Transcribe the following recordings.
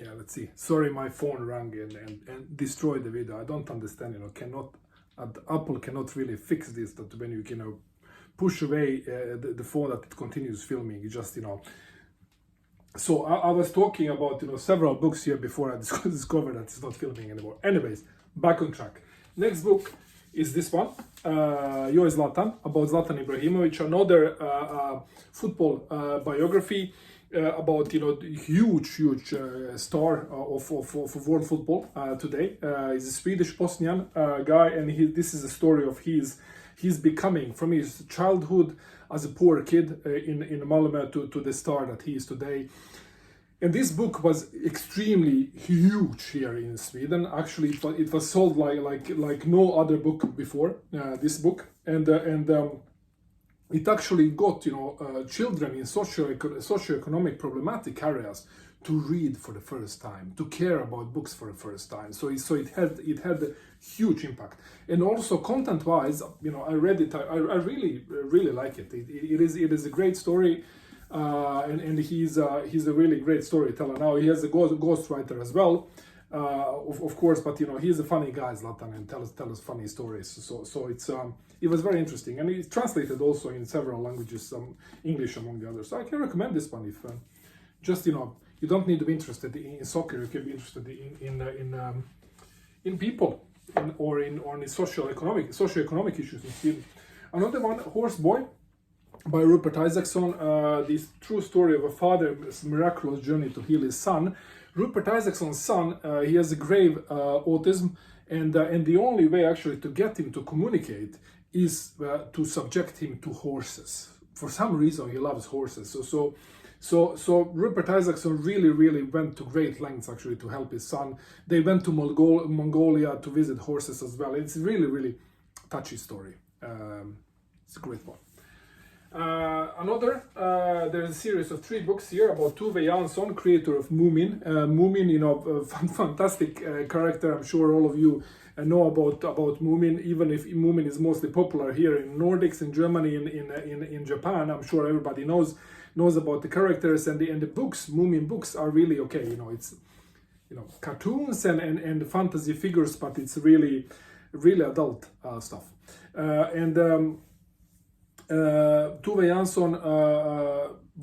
Yeah, let's see. Sorry, my phone rang and destroyed the video. I don't understand, Apple cannot really fix this, that when you can push away the phone that it continues filming. You just, So I was talking about, several books here before I discovered that it's not filming anymore. Anyways, back on track. Next book is this one, Yo Zlatan, about Zlatan Ibrahimovic, another football biography. About huge star of world football today. He's a Swedish Bosnian guy, and this is a story of his becoming from his childhood as a poor kid in Malmö to the star that he is today. And this book was extremely huge here in Sweden. Actually, it was sold like no other book before this book, and it actually got children in socioeconomic problematic areas to read for the first time, to care about books for the first time. So it had a huge impact. And also content-wise, I read it. I really like it. It is a great story, and he's a really great storyteller. Now he has a ghostwriter as well. Of course, but he's a funny guy, Zlatan, and tell us funny stories. So it was very interesting, and it's translated also in several languages, English among the others. So I can recommend this one if just you don't need to be interested in soccer. You can be interested in people or in socioeconomic issues in Sweden. Another one, Horse Boy, by Rupert Isaacson. This true story of a father's miraculous journey to heal his son. Rupert Isaacson's son, he has a grave autism, and the only way actually to get him to communicate is to subject him to horses. For some reason, he loves horses. So Rupert Isaacson really went to great lengths actually to help his son. They went to Mongolia to visit horses as well. It's a really touchy story. It's a great one. There's a series of 3 books here about Johansson, creator of Moomin. Moomin, a fantastic character. I'm sure all of you know about Moomin, even if Moomin is mostly popular here in Nordics, in Germany, in Japan. I'm sure everybody knows about the characters, and the books. Moomin books are really okay. It's cartoons and fantasy figures, but it's really adult stuff. Tove Jansson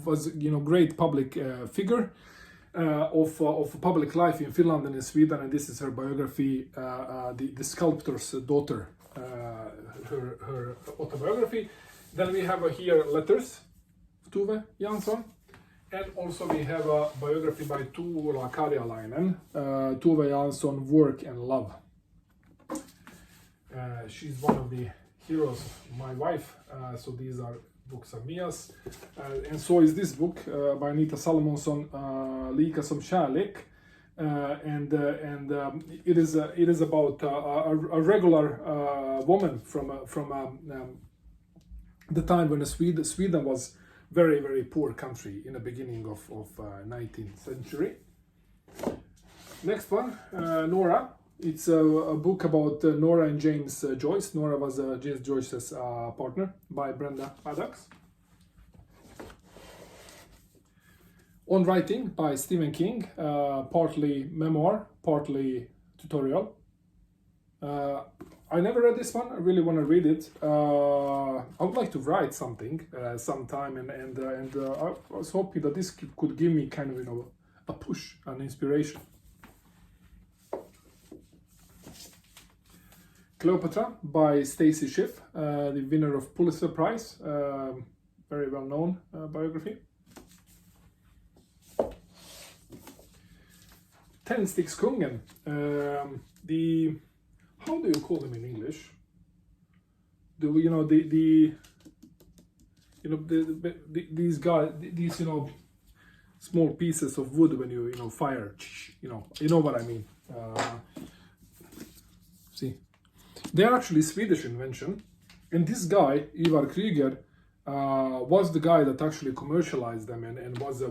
was great public figure of public life in Finland and in Sweden, and this is her biography, the sculptor's daughter, her autobiography. Then we have here letters, Tove Jansson, and also we have a biography by Tuula Karjalainen, Tove Jansson, Work and Love. She's one of the heroes of my wife, so these are books of Mia's, and so is this book by Anita Salomonsson, Lika som kärlek, and it is about a regular woman from the time when Sweden was very poor country in the beginning of 19th century. Next one, Nora. It's a book about Nora and James Joyce. Nora was James Joyce's partner, by Brenda Maddox. On Writing by Stephen King, partly memoir, partly tutorial. I never read this one. I really want to read it. I would like to write something sometime, and I was hoping that this could give me kind of a push, an inspiration. Cleopatra by Stacy Schiff, the winner of Pulitzer Prize, very well known biography. 10-stickskungen, how do you call them in English? These guys, these small pieces of wood when you fire, you know what I mean. See. They're actually Swedish invention, and this guy, Ivar Kreuger, was the guy that actually commercialized them and was a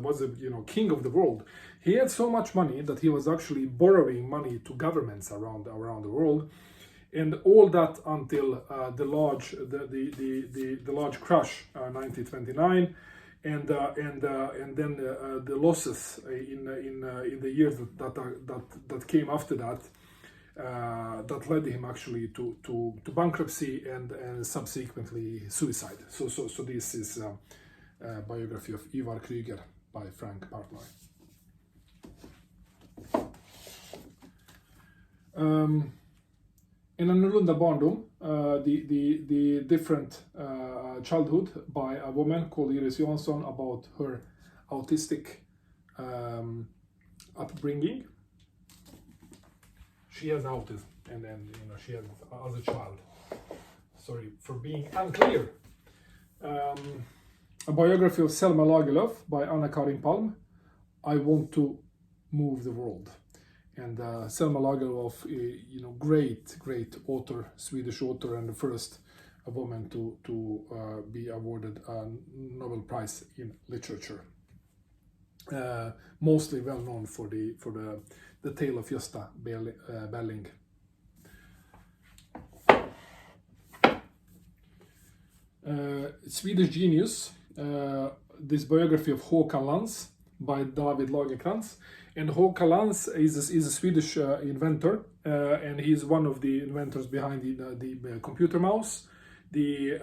king of the world. He had so much money that he was actually borrowing money to governments around the world, and all that until the large crash, 1929, and then the losses in in the years that came after that, that led him actually to bankruptcy and subsequently suicide. So this is a biography of Ivar Krüger by Frank Partnoy. En annorlunda barndom, the different childhood by a woman called Iris Johansson about her autistic upbringing. She has autism, and then she has as a child. Sorry for being unclear. A biography of Selma Lagerlöf by Anna-Karin Palm. I want to move the world. And Selma Lagerlöf, great author, Swedish author, and the first woman to be awarded a Nobel Prize in literature. Mostly well known for the tale of Gösta Berling. Swedish Genius, this biography of Håkan Lans by David Lagerkrantz. And Håkan Lans is a Swedish inventor, and he's one of the inventors behind the computer mouse. He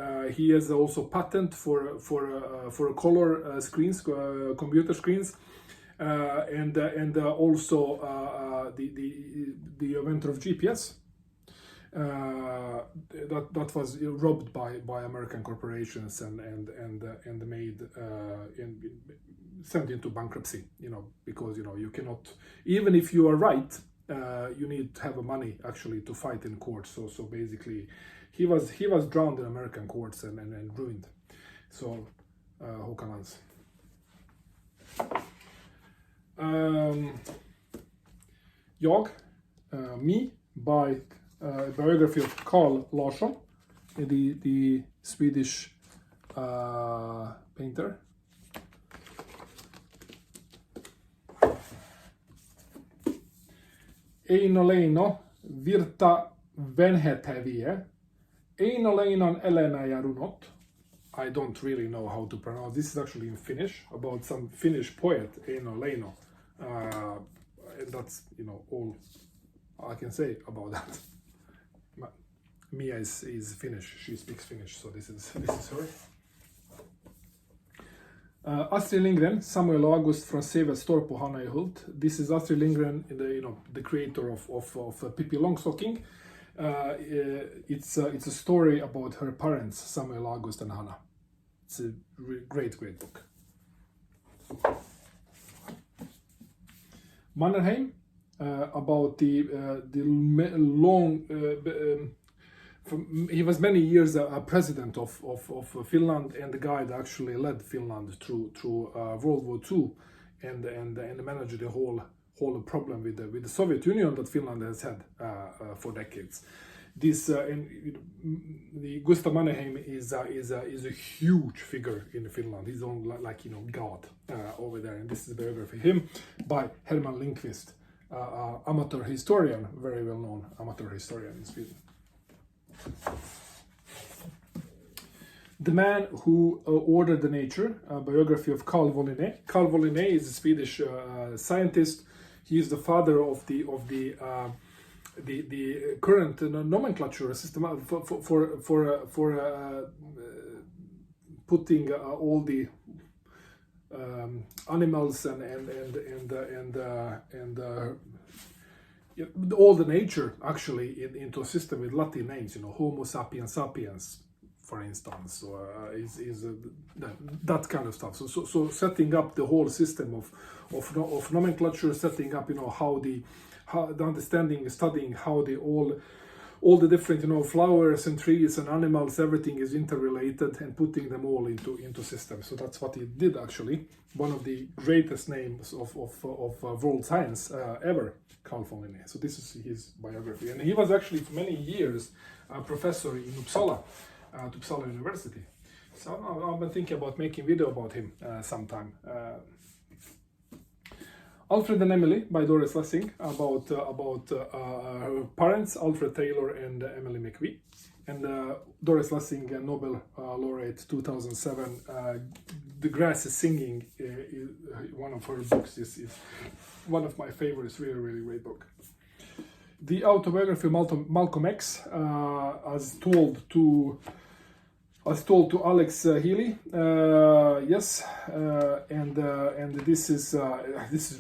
has also patent for color screens, computer screens, and also the inventor of GPS. That was robbed by American corporations and made sent into bankruptcy. Because you cannot, even if you are right, you need to have money actually to fight in court. So basically, he was drowned in American courts and ruined. So Håkan Lans. Me by biography of Carl Lawson, the Swedish painter. Eino Leino Virta Venhetevie. Eino Leinon Elena ja runot. I don't really know how to pronounce. This is actually in Finnish, about some Finnish poet, Eino Leino. And that's all I can say about that. Mia is Finnish. She speaks Finnish, so this is her. Astrid Lindgren, Samuel August från Sevetstorp och Hanöjhult. This is Astrid Lindgren, the creator of Pippi Longstocking. It's a story about her parents, Samuel August and Hannah. It's a great book. Mannerheim, about the long. He was many years a president of Finland, and the guy that actually led Finland through World War II, and managed the whole problem with the Soviet Union that Finland has had for decades. This the Gustav Mannerheim is a huge figure in Finland. He's on God over there, and this is a biography of him by Herman Lindqvist, amateur historian, very well known amateur historian in Sweden. The Man Who Ordered the Nature, a biography of Carl Wolliner. Carl Wolliner is a Swedish scientist. He is the father of the current nomenclature system for putting all the animals and all the nature actually into a system with Latin names. Homo sapiens sapiens, for instance, is that kind of stuff. So setting up the whole system of nomenclature, setting up how the understanding, studying how all the different flowers and trees and animals, everything is interrelated, and putting them all into systems. So that's what he did actually. One of the greatest names of world science ever, Carl von Linné. So this is his biography, and he was actually for many years a professor in Uppsala, at Uppsala University. So I've been thinking about making a video about him sometime. Alfred and Emily by Doris Lessing, about her parents, Alfred Taylor and Emily McVie. And Doris Lessing, Nobel laureate 2007, The Grass is Singing, one of her books is one of my favorites. Really, really great book. The Autobiography Malcolm X, as told to Alex Healy. Yes, and this is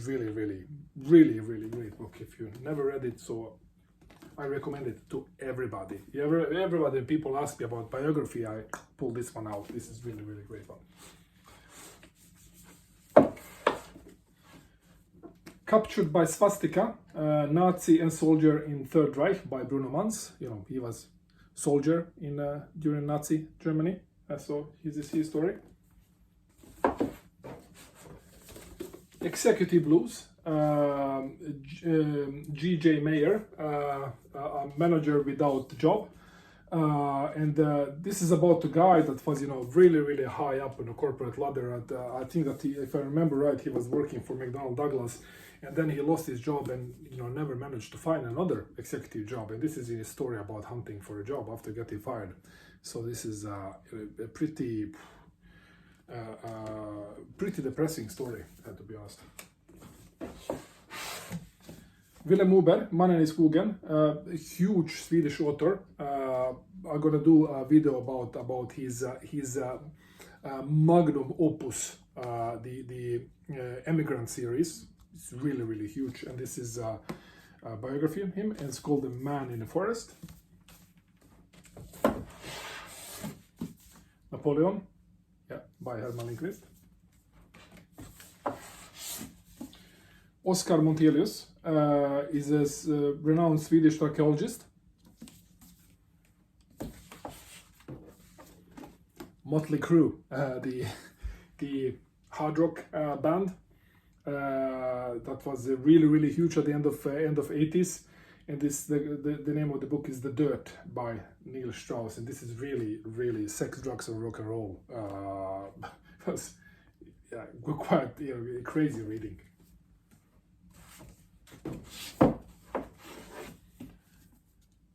really, really, really, really great book. If you never read it, so I recommend it to everybody. Everybody, people ask me about biography, I pull this one out. This is really, really great one. Captured by Swastika, Nazi and Soldier in Third Reich by Bruno Mans. You know, he was soldier in during Nazi Germany. So this is his story. Executive Blues, G.J. Mayer, a manager without job. And this is about a guy that was, you know, really, really high up in the corporate ladder. And I think that if I remember right, he was working for McDonnell Douglas, and then he lost his job and, you know, never managed to find another executive job. And this is his story about hunting for a job after getting fired. So this is a pretty depressing story, to be honest. Willem Moberg, Mannen i skogen, a huge Swedish author. I'm gonna do a video about his magnum opus, the Emigrant series. It's really, really huge, and this is a biography of him, and it's called The Man in the Forest. Napoleon, yeah, by Herman Lindqvist. Oscar Montelius is a renowned Swedish archaeologist. Motley Crue, the hard rock band that was really, really huge at the end of 80s. And this the name of the book is The Dirt by Neil Strauss, and this is really, really sex, drugs, and rock and roll. It was quite, you know, crazy reading.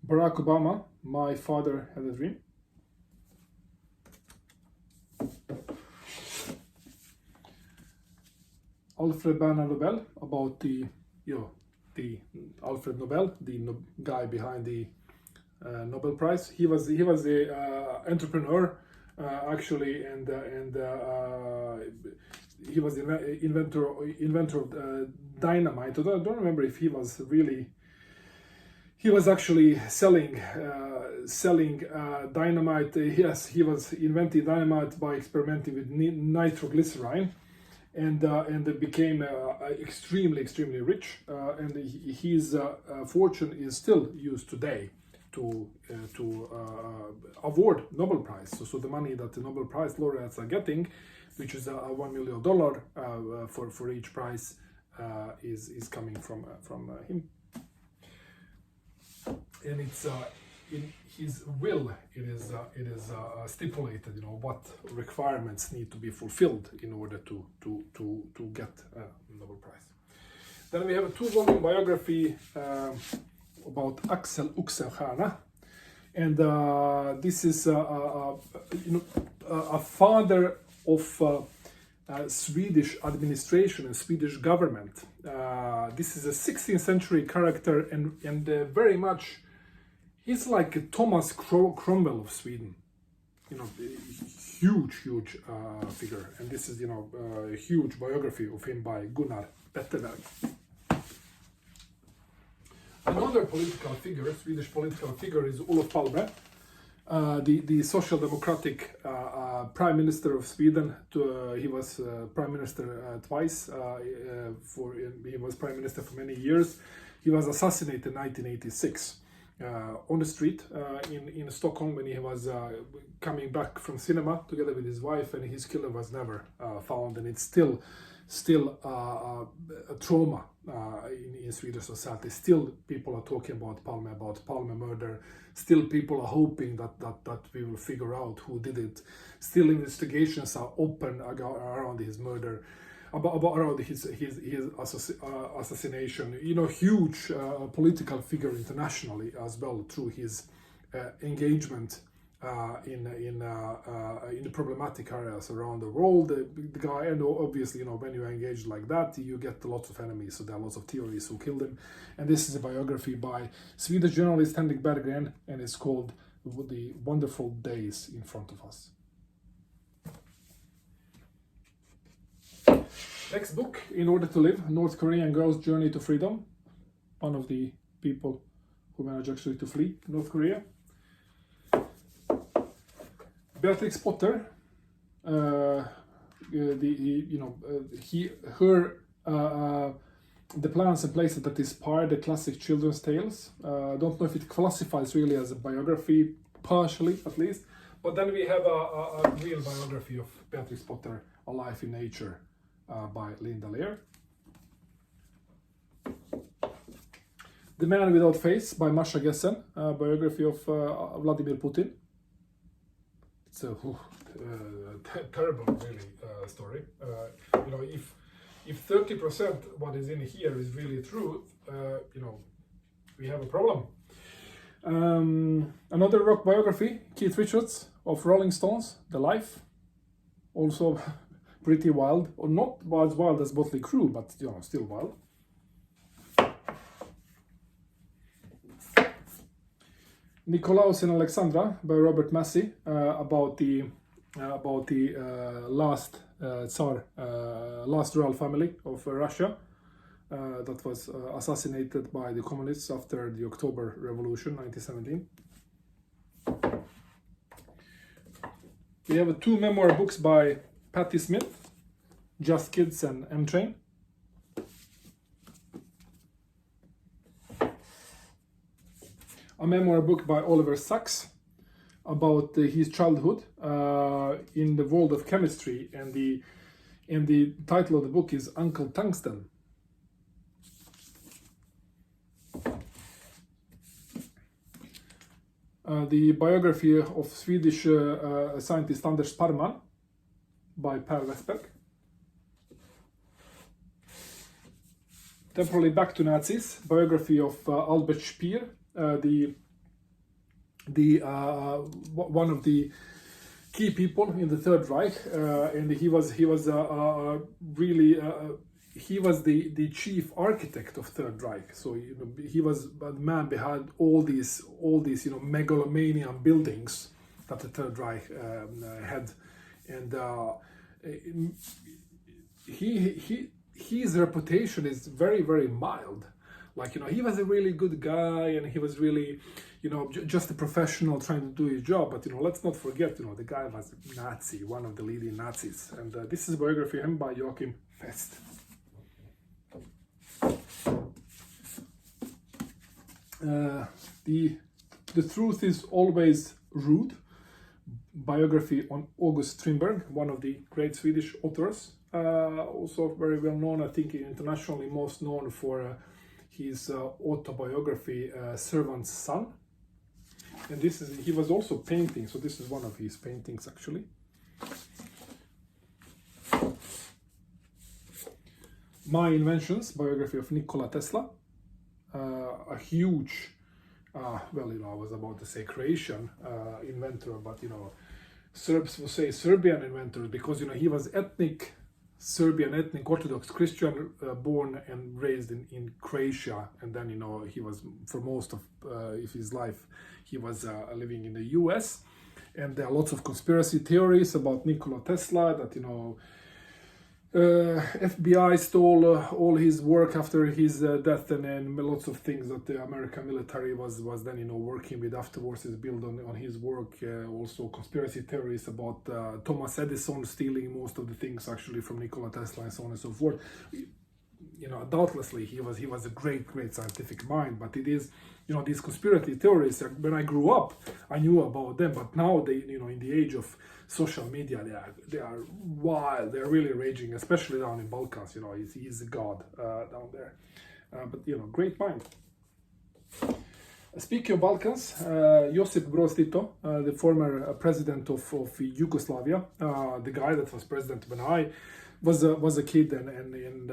Barack Obama, My Father Had a Dream. Alfred Bernard Nobel, about the Alfred Nobel, the guy behind the Nobel Prize. He was a entrepreneur actually, and he was inventor of dynamite. I don't remember if he was actually selling dynamite. Yes, he was inventing dynamite by experimenting with nitroglycerine. And became extremely rich, and his fortune is still used today to award Nobel Prize. So the money that the Nobel Prize laureates are getting, which is $1 million for each prize, is coming from him. And it's in his will, it is stipulated, you know, what requirements need to be fulfilled in order to get a Nobel Prize. Then we have a 2-volume biography about Axel Oxenstierna, and this is a father of Swedish administration and Swedish government. This is a 16th century character, and very much. He's like a Thomas Cromwell of Sweden, you know, huge figure. And this is, you know, a huge biography of him by Gunnar Petterberg. Another political figure, Swedish political figure, is Olof Palme, the Social Democratic Prime Minister of Sweden. He was Prime Minister twice. He was Prime Minister for many years. He was assassinated in 1986. On the street in Stockholm when he was coming back from cinema together with his wife, and his killer was never found, and it's still a trauma in Swedish society. Still people are talking about Palme murder. Still people are hoping that we will figure out who did it. Still investigations are open around his murder. Around his assassination, you know, huge political figure internationally as well through his engagement in the problematic areas around the world. The guy, and obviously, when you engage like that, you get lots of enemies. So there are lots of theories who killed him. And this is a biography by Swedish journalist Henrik Berggren, and it's called "The Wonderful Days in Front of Us." Next book, In Order to Live, North Korean Girl's Journey to Freedom. One of the people who managed actually to flee North Korea. Beatrix Potter, the plans and places that inspired the classic children's tales. Don't know if it classifies really as a biography, partially at least. But then we have a real biography of Beatrix Potter, A Life in Nature, by Linda Lear. The Man Without Face by Masha Gessen, a biography of Vladimir Putin. It's a terrible, really, story. If 30% what is in here is really true, we have a problem. Another rock biography, Keith Richards of Rolling Stones, The Life. Also pretty wild, or not as wild as Motley Crue, but still wild. Nikolaus and Alexandra by Robert Massey, about the last Tsar, last royal family of Russia that was assassinated by the communists after the October Revolution, 1917. We have 2 memoir books by Patti Smith, Just Kids and M-Train. A memoir book by Oliver Sacks about his childhood in the world of chemistry, and the title of the book is Uncle Tungsten. The biography of Swedish scientist Anders Parman by Per Westberg. Temporarily Back to Nazis, biography of Albert Speer, one of the key people in the Third Reich, and he was the chief architect of Third Reich. So he was the man behind all these megalomanian buildings that the Third Reich had, and his reputation is very, very mild. He was a really good guy, and he was really, just a professional trying to do his job. But, let's not forget, the guy was a Nazi, one of the leading Nazis. And this is a biography of him by Joachim Fest. The Truth is Always Rude, biography on August Strindberg, one of the great Swedish authors. Also very well known, I think internationally most known for his autobiography, Servant's Son. And he was also painting, so this is one of his paintings actually. My Inventions, biography of Nikola Tesla. A huge, I was about to say Croatian inventor, but Serbs will say Serbian inventor, because he was Serbian ethnic Orthodox Christian, born and raised in Croatia, and then he was, for most of his life, he was living in the US. And there are lots of conspiracy theories about Nikola Tesla, that FBI stole all his work after his death, and lots of things that the American military was then working with afterwards is built on his work. Also conspiracy theories about Thomas Edison stealing most of the things actually from Nikola Tesla, and so on and so forth. Doubtlessly he was a great scientific mind, but it is these conspiracy theories, when I grew up I knew about them, but now they in the age of social media they are wild, they're really raging, especially down in Balkans. He's a god down there, but great mind. Speaking of Balkans, Josip Broz Tito, the former president of Yugoslavia, the guy that was president when I was a kid, and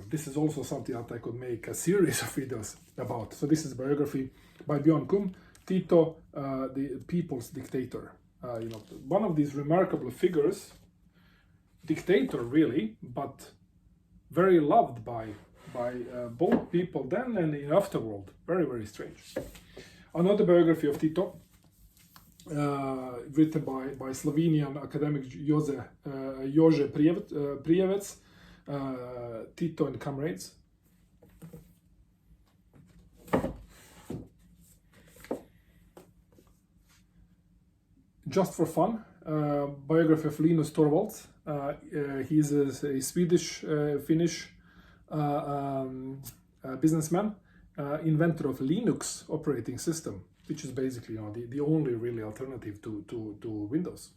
this is also something that I could make a series of videos about. So this is a biography by Björn Kum, Tito, the People's Dictator. one of these remarkable figures, dictator really, but very loved by both people then and in afterworld. Very, very strange. Another biography of Tito, written by Slovenian academic Jože Prijevec, Tito and Comrades. Just for fun, biography of Linus Torvalds. He's a Swedish, Finnish businessman, inventor of Linux operating system, which is basically the only really alternative to Windows.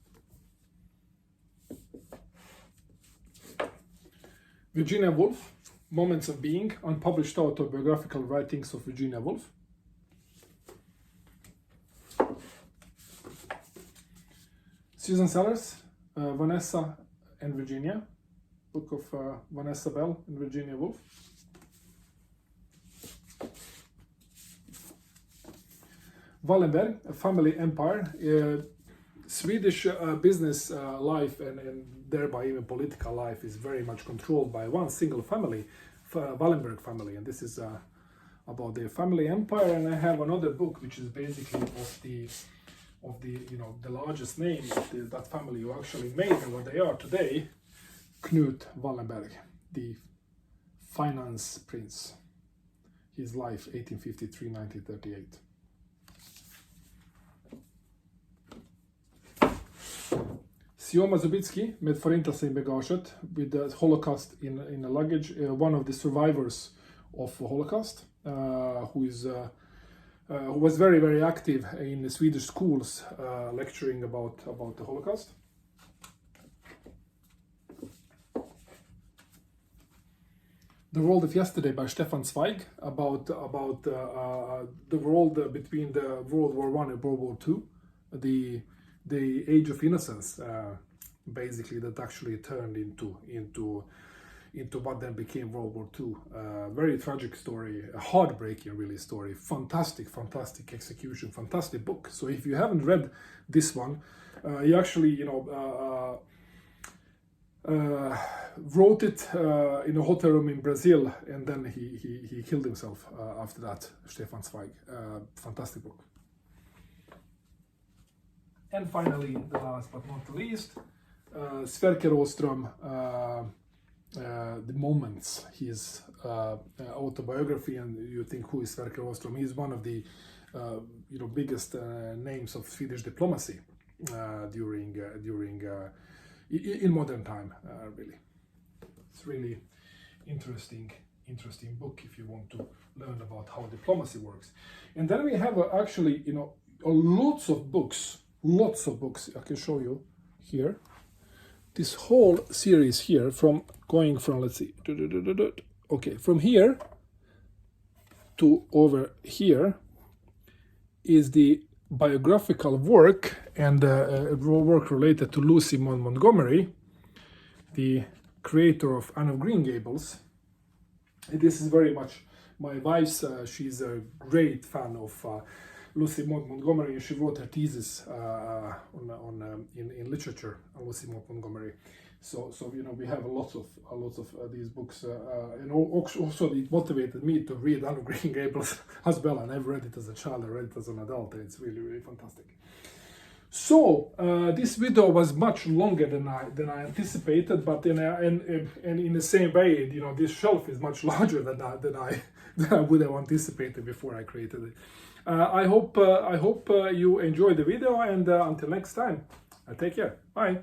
Virginia Woolf, Moments of Being, unpublished autobiographical writings of Virginia Woolf. Susan Sellers, Vanessa and Virginia, book of Vanessa Bell and Virginia Woolf. Wallenberg, A Family Empire. Swedish business life and thereby even political life is very much controlled by one single family, Wallenberg family, and this is about their family empire. And I have another book which is basically of the largest name of that family who actually made and what they are today, Knut Wallenberg, the finance prince. His life 1853-1938. Sioma Zubitsky, med Förintelsen i bagaget, with the Holocaust in a luggage, one of the survivors of the Holocaust, who was very, very active in the Swedish schools, lecturing about the Holocaust. The World of Yesterday by Stefan Zweig, about the world between the World War I and World War II, the age of innocence, basically, that actually turned into what then became World War II. Very tragic story, a heartbreaking really story, fantastic execution, fantastic book. So if you haven't read this one, he actually wrote it in a hotel room in Brazil, and then he killed himself after that. Stefan Zweig, fantastic book. And finally, the last but not the least, Sverker Åström, The Moments, his autobiography. And you think, who is Sverker Åström? He's one of the biggest names of Swedish diplomacy in modern time. Really, it's really interesting book if you want to learn about how diplomacy works. And then we have actually lots of books. I can show you here. This whole series here, going from let's see, okay, from here to over here is the biographical work and work related to Lucy Maud Montgomery, the creator of Anne of Green Gables. This is very much my wife's. She's a great fan of Lucy Maud Montgomery. She wrote her thesis in literature on Lucy Maud Montgomery. So we have lots of these books, and also it motivated me to read Anne of Green Gables as well. And I've read it as a child, I read it as an adult, and it's really, really fantastic. So this video was much longer than I anticipated, but and in the same way, this shelf is much larger than I would have anticipated before I created it. I hope you enjoyed the video, and until next time, take care. Bye.